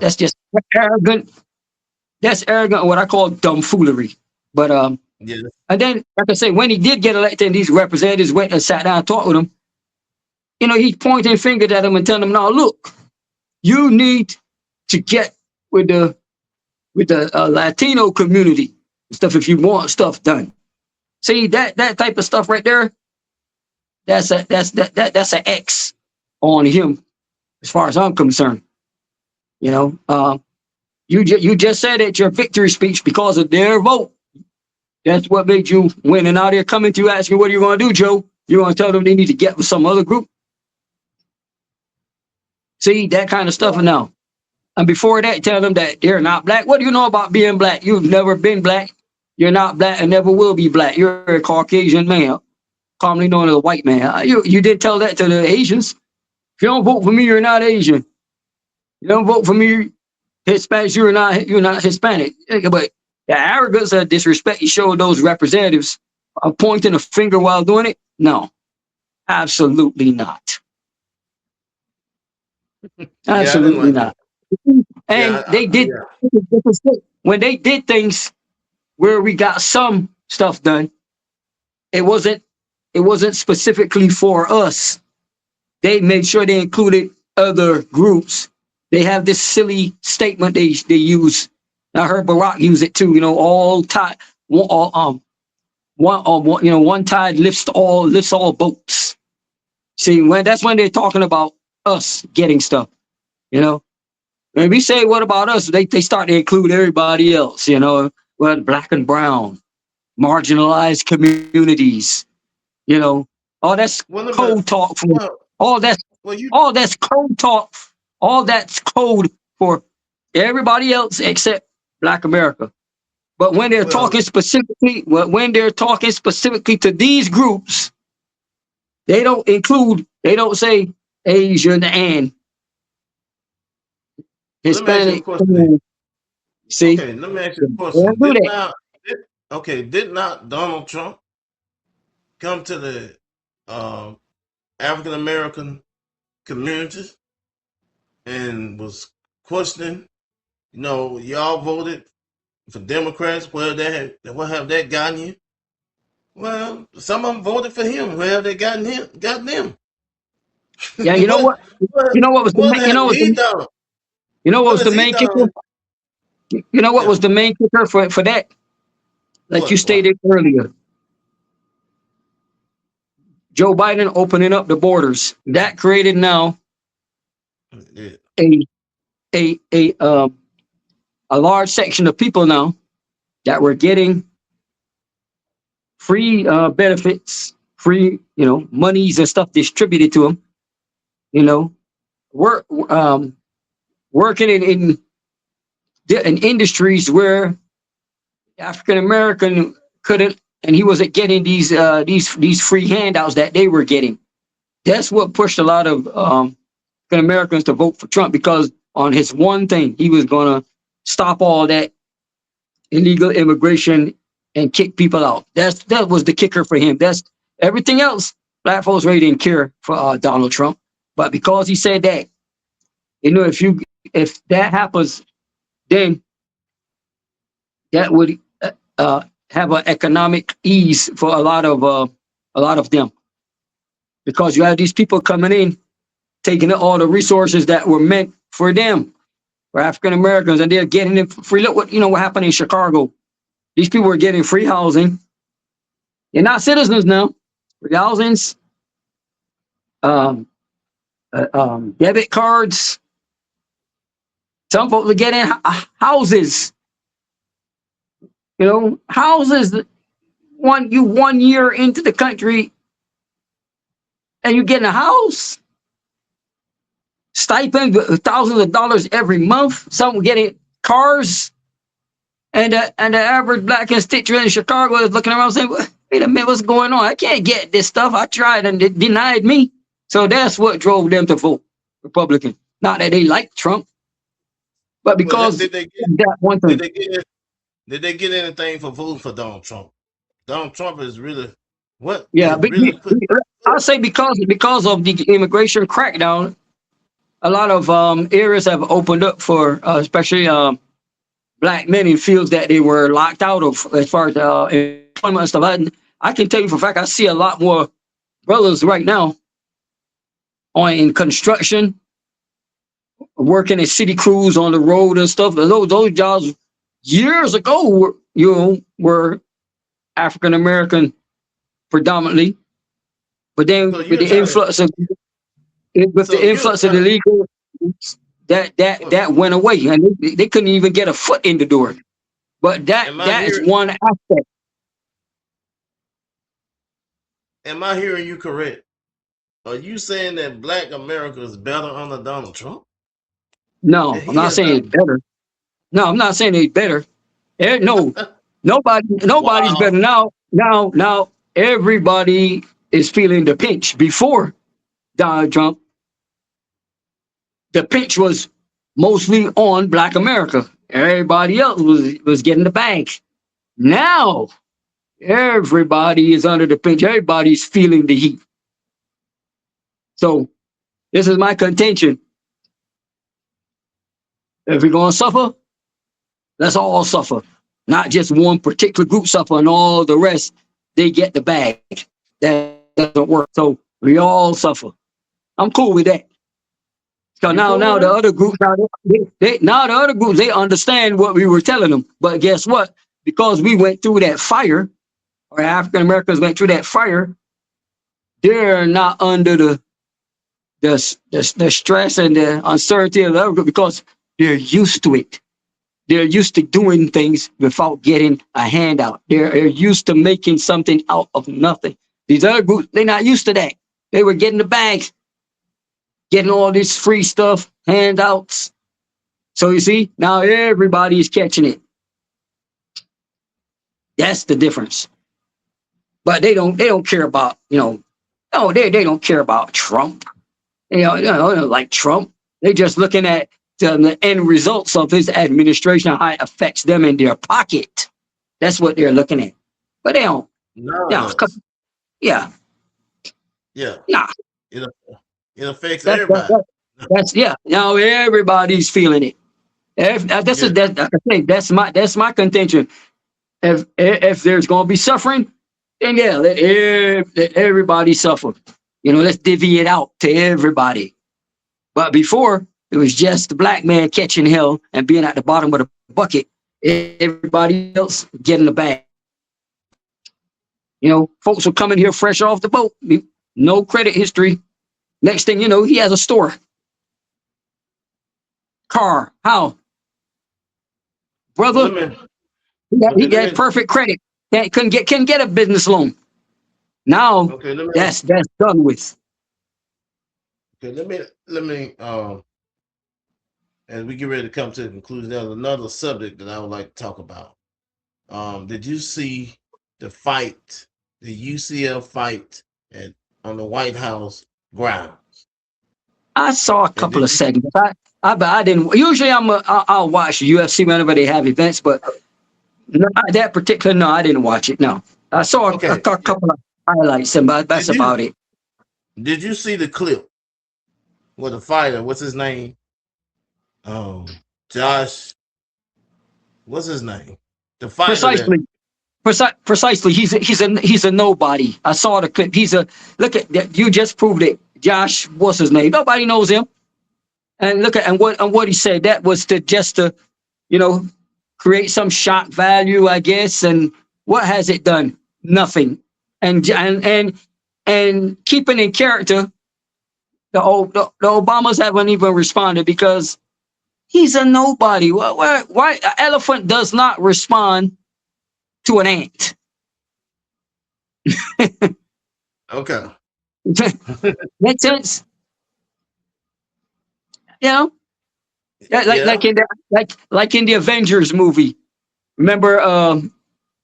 That's just arrogant. That's arrogant. What I call dumbfoolery. But Yeah. and then, like I say, when he did get elected, and these representatives went and sat down and talked with him. He's pointing fingers at them and telling them, "Now look, you need to get with the Latino community and stuff if you want stuff done." See that type of stuff right there. That's an X on him, as far as I'm concerned. You just said at your victory speech because of their vote. That's what made you win. And now they're coming to you asking, "What are you going to do, Joe? You're going to tell them they need to get with some other group?" See that kind of stuff now. And before that, tell them that they're not black. What do you know about being black? You've never been black. You're not black and never will be black. You're a Caucasian man, commonly known as a white man. You did tell that to the Asians. If you don't vote for me, you're not Asian. You don't vote for me, Hispanics, you're not Hispanic. But the arrogance and disrespect you showed those representatives pointing a finger while doing it, no, absolutely not. Yeah, I didn't Absolutely like that. not. And Yeah. they did Yeah. when they did things where we got some stuff done, it wasn't specifically for us. They made sure they included other groups. They have this silly statement they use. I heard Barack use it too. All tide, one tide lifts all boats. See, that's when they're talking about us getting stuff. When we say what about us, they start to include everybody else. Black and brown, marginalized communities. All that's Well, let me- code talk for well, all that's well, you. all that's code talk. All that's code for everybody else except Black America. But when they're Well, talking specifically, to these groups, they don't say Asian and let me ask you a Hispanic. question. See, Okay, let me ask you a they question. don't do that. Did not Donald Trump come to the African American communities and was questioning? Y'all voted for Democrats. What have that gotten you? Well, some of them voted for him. Where have they gotten them? Yeah, you know what, what? You know what was the what main, has he done? What has he main kicker? done? You know what Yeah. was the main kicker for that? Like you What? stated earlier, Joe Biden opening up the borders. That created now Yeah. a a large section of people now that were getting free benefits, free monies and stuff distributed to them. Work working in industries where African American couldn't, and he wasn't getting these free handouts that they were getting. That's what pushed a lot of African Americans to vote for Trump, because on his one thing, he was gonna stop all that illegal immigration and kick people out. That was the kicker for him. That's everything else. Black folks really didn't care for Donald Trump, but because he said that, if that happens, then that would have an economic ease for a lot of them, because you have these people coming in, taking all the resources that were meant for them, for African Americans, and they're getting it for free. Look what happened in Chicago. These people were getting free housing. They're not citizens now. Free housings, debit cards, Some folks are getting houses. You know, houses. 1 year into the country, and you're getting a house. Stipend, thousands of dollars every month. Some getting cars, and the average black constituent in Chicago is looking around saying, "Wait a minute, what's going on? I can't get this stuff. I tried and it denied me." So that's what drove them to vote Republican. Not that they like Trump, but because did they get, that one thing. Did they get anything for voting for Donald Trump? Donald Trump is really what? Yeah, but really I'll say because of the immigration crackdown, a lot of areas have opened up for especially black men in fields that they were locked out of as far as employment and stuff. I can tell you for a fact, I see a lot more brothers right now in construction, working in city crews on the road and stuff. Those jobs years ago were African American predominantly, but then with the influx of the legal, that went away, and they couldn't even get a foot in the door. But that is one aspect. Am I hearing you correct? Are you saying that Black America is better under Donald Trump? No, I'm not saying it's better. No, I'm not saying it's better. No. Nobody's better now. Now everybody is feeling the pinch. Before Donald Trump, the pinch was mostly on Black America. Everybody else was getting the bag. Now everybody is under the pinch. Everybody's feeling the heat. So this is my contention. If we're gonna suffer, let's all suffer. Not just one particular group suffer and all the rest, they get the bag. That doesn't work. So we all suffer. I'm cool with that. So now the other groups, they understand what we were telling them. But guess what? Because we went through that fire, or African Americans went through that fire, they're not under the stress and the uncertainty of the other group because they're used to it. They're used to doing things without getting a handout. They're used to making something out of nothing. These other groups, they're not used to that. They were getting the bags, getting all this free stuff, handouts. So you see, now everybody is catching it. That's the difference. But they don't care about, they don't care about Trump. Like Trump. They're just looking at the end results of his administration, how it affects them in their pocket. That's what they're looking at. But they don't. No. Yeah. Nah. It affects everybody. Now everybody's feeling it. That's my contention. If there's gonna be suffering, then let everybody suffer. Let's divvy it out to everybody. But before, it was just the black man catching hell and being at the bottom of the bucket. Everybody else getting the bag. Folks were coming here fresh off the boat. No credit history. Next thing you know, he has a store. Car. How? Brother, he got perfect credit. Couldn't get a business loan. Now, that's done with. Okay, let me as we get ready to come to the conclusion, there's another subject that I would like to talk about. Did you see the fight, the UCF fight on the White House grounds? I saw a couple of segments. I didn't. Usually, I'll watch UFC whenever they have events, but not that particular. No, I didn't watch it. No, I saw a couple of highlights, but that's about it. Did you see the clip with the fighter? What's his name? Josh. What's his name? The fighter. Precisely. He's a nobody. I saw the clip. Look at that. You just proved it. Josh, what's his name? Nobody knows him. And look at what he said. That was to create some shock value, I guess. And what has it done? Nothing. And keeping in character, the Obamas haven't even responded because He's a nobody. Why an elephant does not respond to an ant? Okay. Make sense? You know, Yeah. like in the Avengers movie. Remember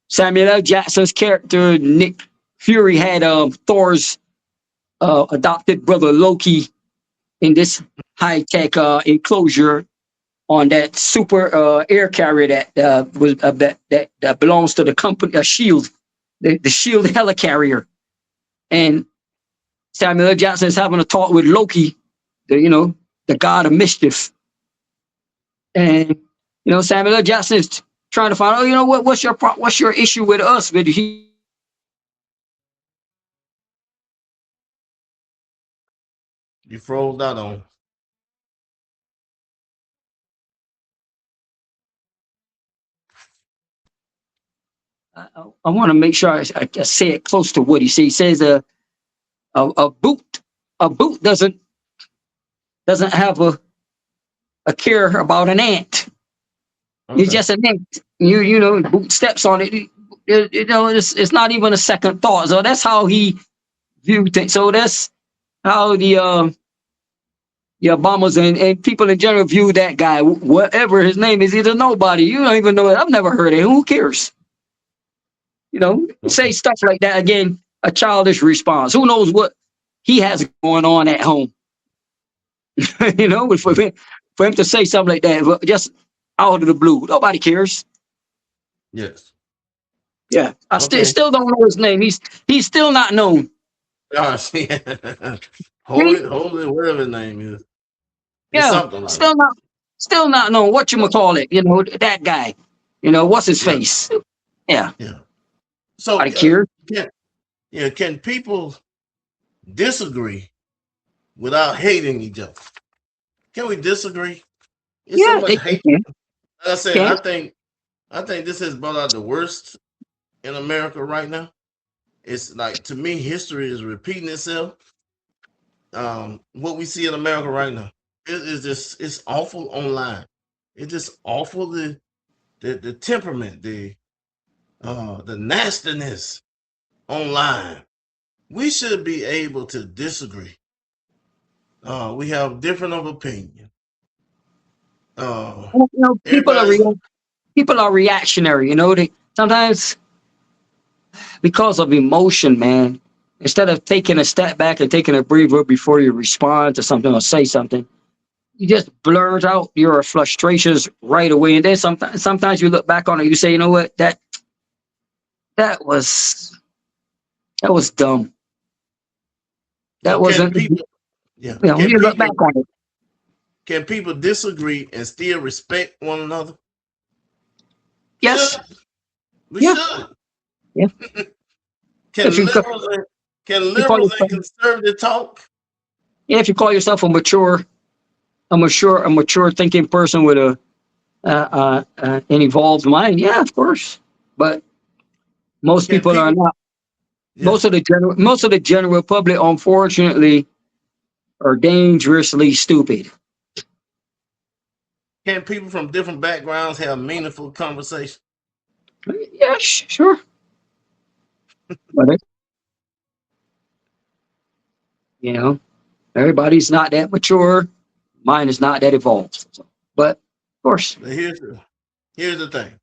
Samuel L. Jackson's character Nick Fury had Thor's adopted brother Loki in this high tech enclosure on that super air carrier that belongs to the company Shield, the Shield helicarrier, and Samuel L. Jackson is having a talk with Loki, the god of mischief, and Samuel L. Jackson is trying to find out, what's your issue with us? But You froze out on. I want to make sure I say it close to what he says. He says a boot doesn't have a care about an ant. Okay. It's just an ant. Boot steps on it. It's not even a second thought. So that's how he viewed things. So that's how the Obamas and people in general view that guy. Whatever his name is, he's a nobody. You don't even know it. I've never heard of him. Who cares? Say stuff like that again. A childish response. Who knows what he has going on at home? For him to say something like that, just out of the blue, nobody cares. Yes. Yeah, I Okay. still don't know his name. He's still not known. Gosh, holy, whatever his name is. It's Yeah, something like still not known. What you call it? That guy. What's his Yeah. face? Yeah, Yeah. So I care. can people disagree without hating each other? Can we disagree? It's Yeah, so much they hate. can. Like I said, Can. I think this has brought out the worst in America right now. It's like, to me, history is repeating itself. What we see in America right now, it's awful online. It's just awful. The temperament, the nastiness online. We should be able to disagree. We have different of opinion. People are reactionary. They sometimes because of emotion, man. Instead of taking a step back and taking a breather before you respond to something or say something, you just blurt out your frustrations right away. And then sometimes you look back on it, you say, you know what, that was dumb. That So wasn't. When you look back on it. Can people disagree and still respect one another? Yes. We Yeah. should. Yeah. Can If you co- liberals and conservative talk? Yeah, if you call yourself a mature thinking person with an evolved mind, yeah, of course. But most Can people are people- not. Yeah. Most of the general public, unfortunately, are dangerously stupid. Can people from different backgrounds have meaningful conversation? Yeah, sure. But everybody's not that mature. Mine is not that evolved. But of course, But here's the thing.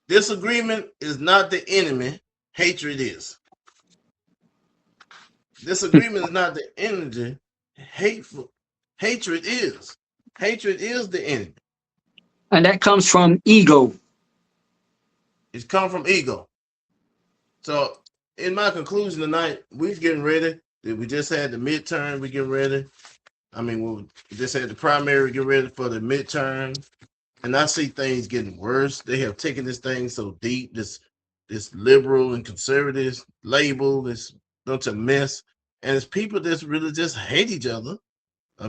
Disagreement is not the enemy. Hatred is. Disagreement is not the enemy. Hatred is. Hatred is the enemy. and that comes from ego. It's come from ego. So, in my conclusion tonight, we're getting ready. We just had the midterm. We're getting ready. I mean, we just had the primary. Get ready for the midterm, and I see things getting worse. They have taken this thing so deep. This liberal and conservative label is such a mess, and it's people that really just hate each other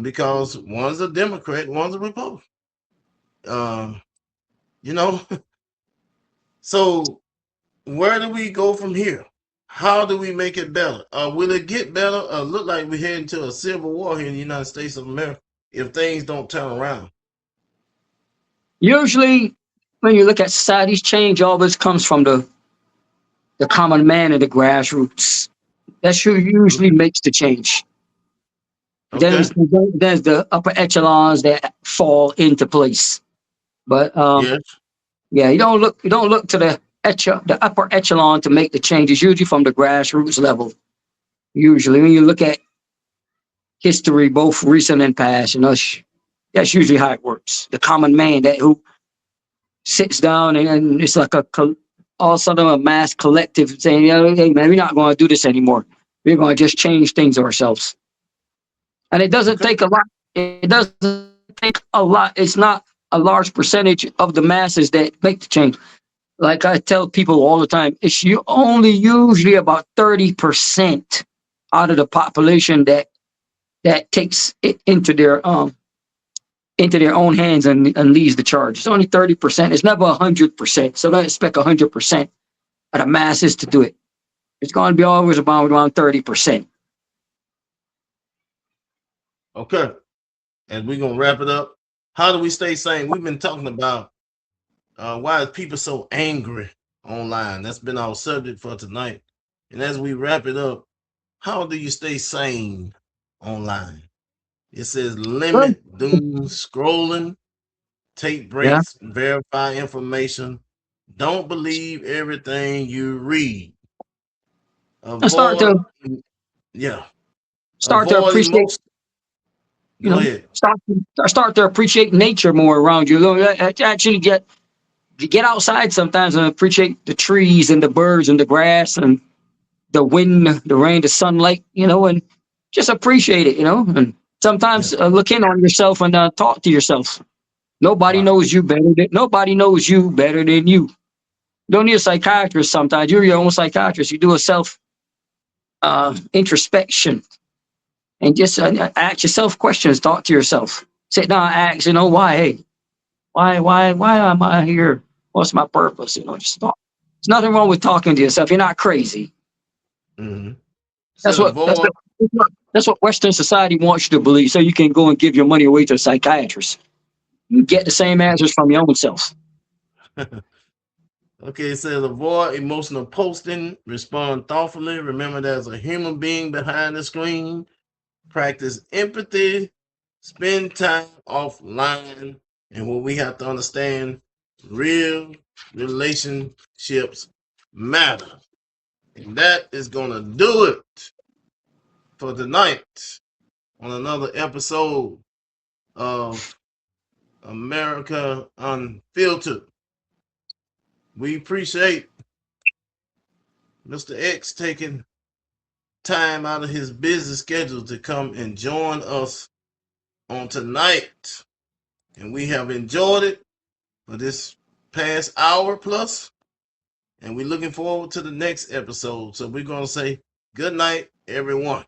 because one's a Democrat, one's a Republican. So where do we go from here? How do we make it better? Will it get better? Look like we're heading to a civil war here in the United States of America if things don't turn around. Usually, when you look at society's change, always comes from the common man and the grassroots. That's who usually makes the change. Okay. There's the upper echelons that fall into place. But Yes. yeah, you don't look to the upper echelon to make the changes. Usually from the grassroots level. Usually, when you look at history, both recent and past, that's usually how it works. The common man that who sits down and it's like all of a sudden a mass collective saying, hey man, we're not going to do this anymore. We're going to just change things ourselves. And it doesn't Okay. take a lot. It doesn't take a lot. It's not a large percentage of the masses that make the change. Like I tell people all the time, it's only usually about 30% out of the population that takes it into their own hands and leads the charge. It's only 30%. It's never 100%. So don't expect 100% of the masses to do it. It's going to be always around 30%. Okay. And we're gonna wrap it up. How do we stay sane? We've been talking about why is people so angry online. That's been our subject for tonight. And as we wrap it up, how do you stay sane online? It says limit doom scrolling, take Yeah. breaks, verify information. Don't believe everything you read. And start Avoid, to yeah. start to Avoid appreciate, emotion. Go ahead. start to appreciate nature more around you. Actually get outside sometimes and appreciate the trees and the birds and the grass and the wind, the rain, the sunlight, and just appreciate it, and sometimes look in on yourself and talk to yourself. Nobody Wow. knows you better than you. You don't need a psychiatrist sometimes. You're your own psychiatrist. You do a self introspection and just ask yourself questions, talk to yourself. Sit down and ask, why, hey, why am I here? What's my purpose? Just talk. There's nothing wrong with talking to yourself. You're not crazy. Mm-hmm. That's So what that's avoid. what that's what Western society wants you to believe. So you can go and give your money away to a psychiatrist. You get the same answers from your own self. Okay, it says avoid emotional posting, respond thoughtfully. Remember, there's a human being behind the screen. Practice empathy, spend time offline. And what we have to understand, real relationships matter. And that is going to do it for tonight on another episode of America Unfiltered. We appreciate Mr. X taking time out of his busy schedule to come and join us on tonight. And we have enjoyed it for this past hour plus. And we're looking forward to the next episode. So we're going to say good night, everyone.